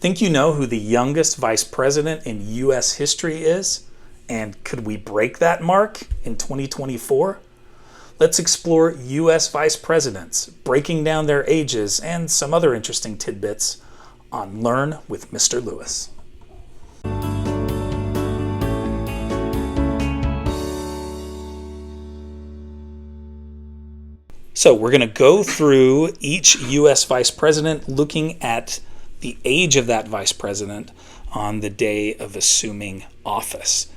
Think you know who the youngest vice president in U.S. history is? And could we break that mark in 2024? Let's explore U.S. vice presidents, breaking down their ages, and some other interesting tidbits on Learn with Mr. Lewis. So we're going to go through each U.S. vice president, looking at the age of that vice president on the day of assuming office.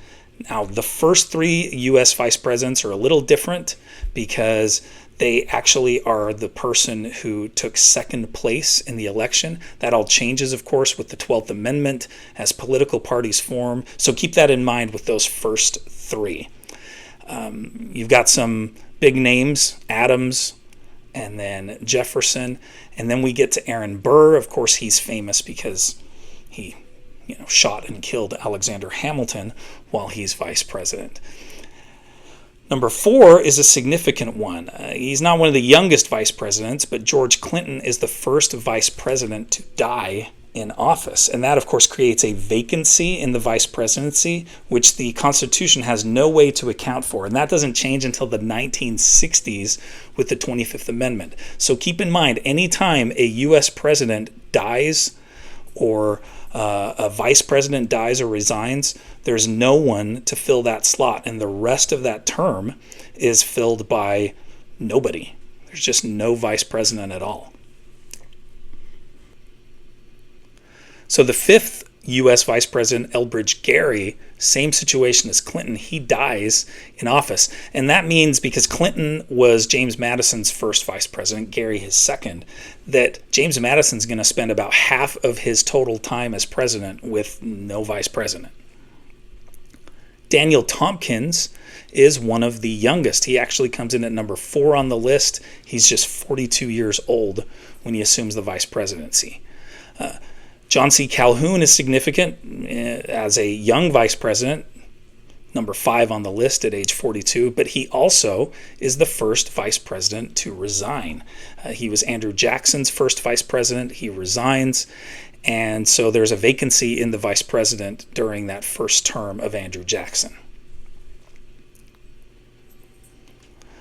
Now, the first three U.S. vice presidents are a little different because they actually are the person who took second place in the election. That all changes, of course, with the 12th Amendment as political parties form. So keep that in mind with those first three. You've got some big names, Adams, and then Jefferson, and then we get to Aaron Burr. Of course, he's famous because he shot and killed Alexander Hamilton while he's vice president. Number 4 is a significant one. He's not one of the youngest vice presidents, but George Clinton is the first vice president to die in office. And that, of course, creates a vacancy in the vice presidency, which the Constitution has no way to account for. And that doesn't change until the 1960s with the 25th Amendment. So keep in mind, anytime a U.S. president dies or a vice president dies or resigns, there's no one to fill that slot. And the rest of that term is filled by nobody. There's just no vice president at all. So the fifth U.S. Vice President, Elbridge Gerry, same situation as Clinton. He dies in office. And that means, because Clinton was James Madison's first vice president, Gerry his second, that James Madison's going to spend about half of his total time as president with no vice president. Daniel Tompkins is one of the youngest. He actually comes in at number 4 on the list. He's just 42 years old when he assumes the vice presidency. John C. Calhoun is significant as a young vice president, number 5 on the list at age 42, but he also is the first vice president to resign. He was Andrew Jackson's first vice president. He resigns, and so there's a vacancy in the vice president during that first term of Andrew Jackson.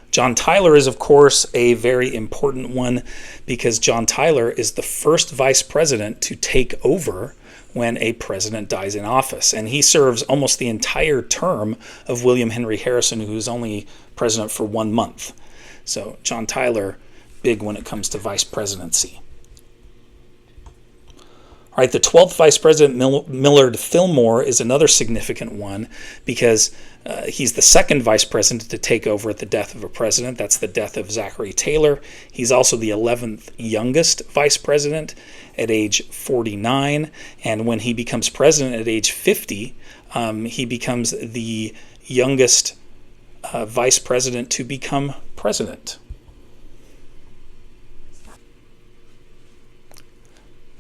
John Tyler is, of course, a very important one because John Tyler is the first vice president to take over when a president dies in office. And he serves almost the entire term of William Henry Harrison, who's only president for 1 month. So John Tyler, big when it comes to vice presidency. All right, the 12th Vice President, Millard Fillmore, is another significant one because he's the second vice president to take over at the death of a president. That's the death of Zachary Taylor. He's also the 11th youngest vice president at age 49. And when he becomes president at age 50, he becomes the youngest vice president to become president.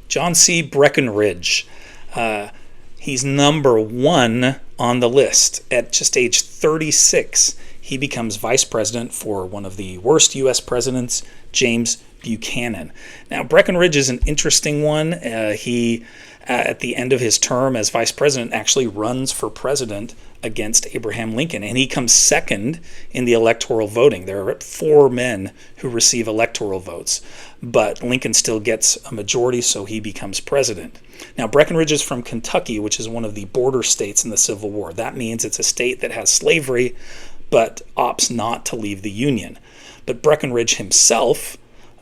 John C. Breckinridge. He's number 1 on the list. At just age 36, he becomes vice president for one of the worst U.S. presidents, James Buchanan. Now, Breckinridge is an interesting one. He, at the end of his term as vice president, actually runs for president against Abraham Lincoln, and he comes second in the electoral voting. There are 4 men who receive electoral votes, but Lincoln still gets a majority, so he becomes president. Now, Breckinridge is from Kentucky, which is one of the border states in the Civil War. That means it's a state that has slavery, but opts not to leave the Union. But Breckinridge himself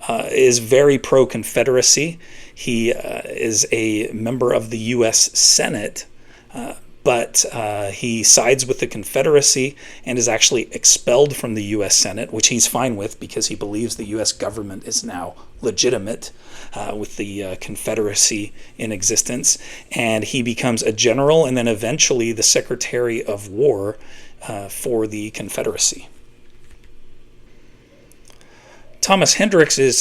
is very pro-Confederacy. He is a member of the U.S. Senate, but he sides with the Confederacy and is actually expelled from the U.S. Senate, which he's fine with because he believes the U.S. government is now legitimate with the Confederacy in existence. And he becomes a general and then eventually the Secretary of War for the Confederacy. Thomas Hendricks is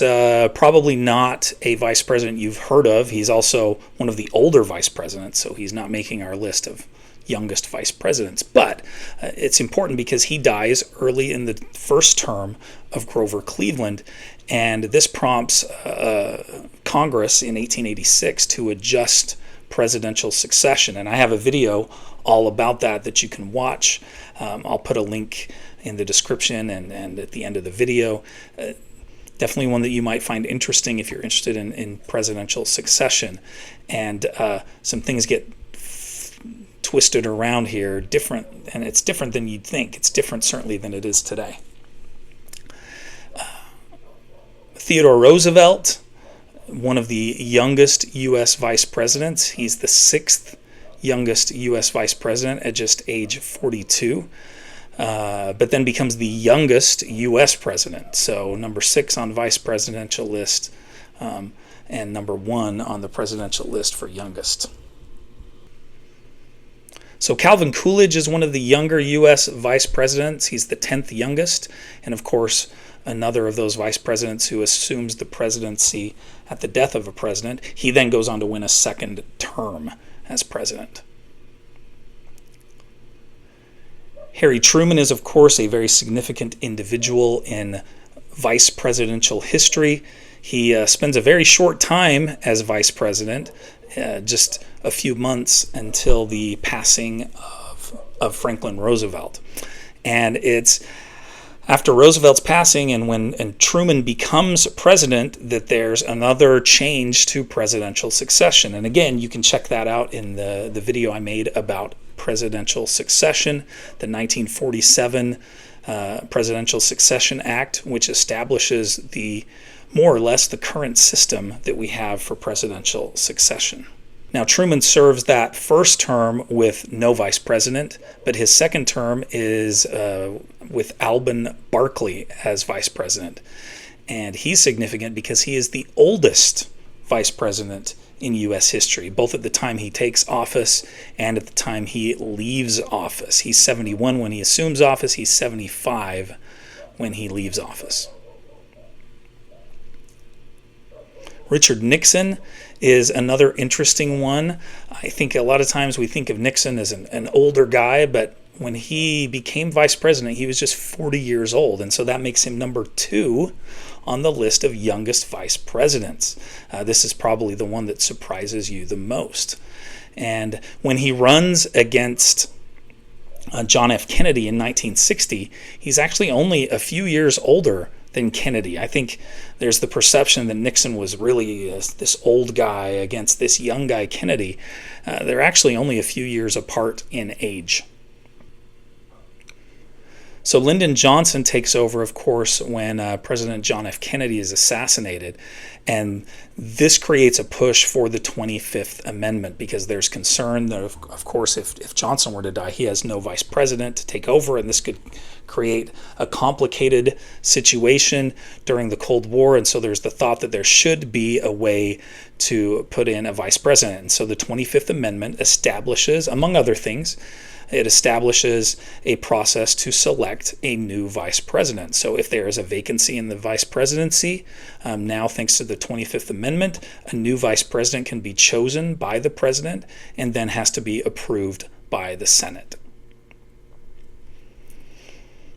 probably not a vice president you've heard of. He's also one of the older vice presidents, so he's not making our list of youngest vice presidents. But it's important because he dies early in the first term of Grover Cleveland, And this prompts Congress in 1886 to adjust presidential succession. And I have a video all about that you can watch. I'll put a link in the description and at the end of the video. Definitely one that you might find interesting if you're interested in presidential succession. And some things get twisted around here, different, and it's different than you'd think. It's different certainly than it is today. Theodore Roosevelt, one of the youngest U.S. vice presidents. He's the 6th youngest U.S. vice president at just age 42, but then becomes the youngest U.S. president. So number 6 on vice presidential list, and number 1 on the presidential list for youngest. So Calvin Coolidge is one of the younger U.S. vice presidents. He's the 10th youngest, and of course, another of those vice presidents who assumes the presidency at the death of a president. He then goes on to win a second term as president. Harry Truman is, of course, a very significant individual in vice presidential history. He spends a very short time as vice president, just a few months until the passing of Franklin Roosevelt. And it's after Roosevelt's passing and when Truman becomes president that there's another change to presidential succession. And again, you can check that out in the video I made about presidential succession, the 1947 Presidential Succession Act, which establishes more or less the current system that we have for presidential succession. Now, Truman serves that first term with no vice president, but his second term is with Alben Barkley as vice president. And he's significant because he is the oldest vice president in U.S. history, both at the time he takes office and at the time he leaves office. He's 71 when he assumes office. He's 75 when he leaves office. Richard Nixon is another interesting one. I think a lot of times we think of Nixon as an older guy, but when he became vice president, he was just 40 years old, and so that makes him number 2 on the list of youngest vice presidents. This is probably the one that surprises you the most. And when he runs against John F. Kennedy in 1960, he's actually only a few years older than Kennedy. I think there's the perception that Nixon was really this old guy against this young guy, Kennedy. They're actually only a few years apart in age. So Lyndon Johnson takes over, of course, when President John F. Kennedy is assassinated. And this creates a push for the 25th Amendment because there's concern that, of course, if Johnson were to die, he has no vice president to take over, and this could create a complicated situation during the Cold War. And so there's the thought that there should be a way to put in a vice president. And so the 25th Amendment establishes, among other things, it establishes a process to select a new vice president. So if there is a vacancy in the vice presidency, now thanks to the 25th Amendment, a new vice president can be chosen by the president and then has to be approved by the Senate.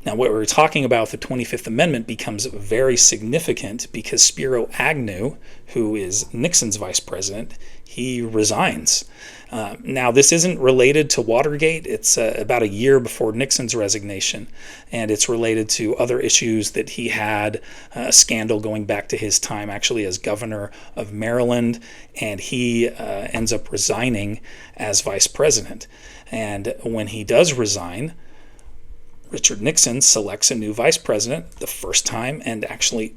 Now, what we're talking about, the 25th Amendment, becomes very significant because Spiro Agnew, who is Nixon's vice president, he resigns. Now, this isn't related to Watergate. It's about a year before Nixon's resignation, and it's related to other issues that he had, a scandal going back to his time actually as governor of Maryland, and he ends up resigning as vice president. And when he does resign, Richard Nixon selects a new vice president the first time, and actually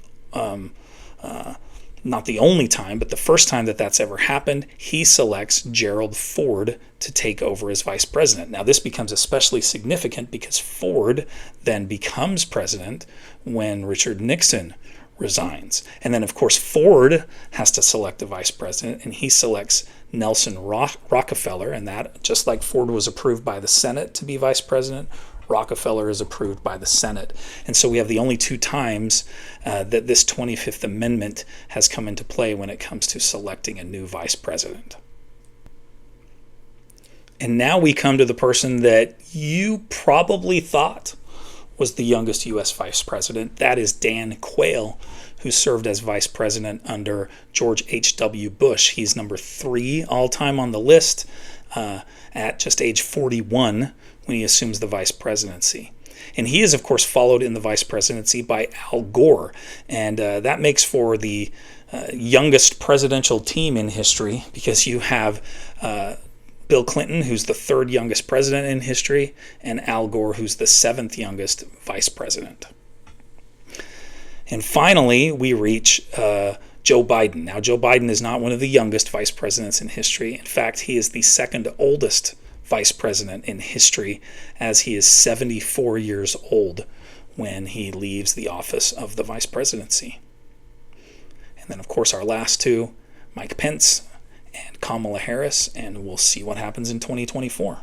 not the only time, but the first time that that's ever happened, he selects Gerald Ford to take over as vice president. Now, this becomes especially significant because Ford then becomes president when Richard Nixon resigns. And then, of course, Ford has to select a vice president, and he selects Nelson Rockefeller, and that, just like Ford was approved by the Senate to be vice president, Rockefeller is approved by the Senate. And so we have the only 2 times that this 25th Amendment has come into play when it comes to selecting a new vice president. And now we come to the person that you probably thought was the youngest U.S. vice president. That is Dan Quayle, who served as vice president under George H.W. Bush. He's number 3 all-time on the list at just age 41 when he assumes the vice presidency. And he is, of course, followed in the vice presidency by Al Gore. And that makes for the youngest presidential team in history, because you have Bill Clinton, who's the 3rd youngest president in history, and Al Gore, who's the 7th youngest vice president. And finally, we reach Joe Biden. Now, Joe Biden is not one of the youngest vice presidents in history. In fact, he is the 2nd oldest vice president in history, as he is 74 years old when he leaves the office of the vice presidency. And then, of course, our last 2, Mike Pence and Kamala Harris, and we'll see what happens in 2024.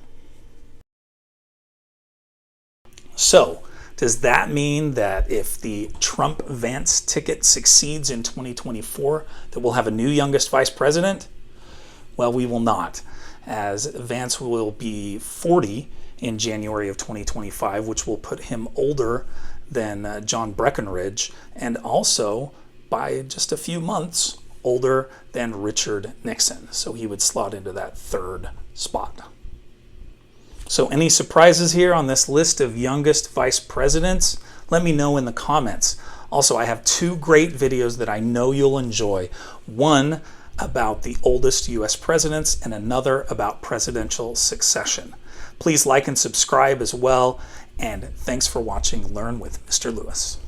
So, does that mean that if the Trump-Vance ticket succeeds in 2024, that we'll have a new youngest vice president? Well, we will not, as Vance will be 40 in January of 2025, which will put him older than John Breckinridge, and also by just a few months older than Richard Nixon. So he would slot into that 3rd spot. So any surprises here on this list of youngest vice presidents? Let me know in the comments. Also, I have 2 great videos that I know you'll enjoy. One about the oldest U.S. presidents, and another about presidential succession. Please like and subscribe as well, and thanks for watching Learn with Mr. Lewis.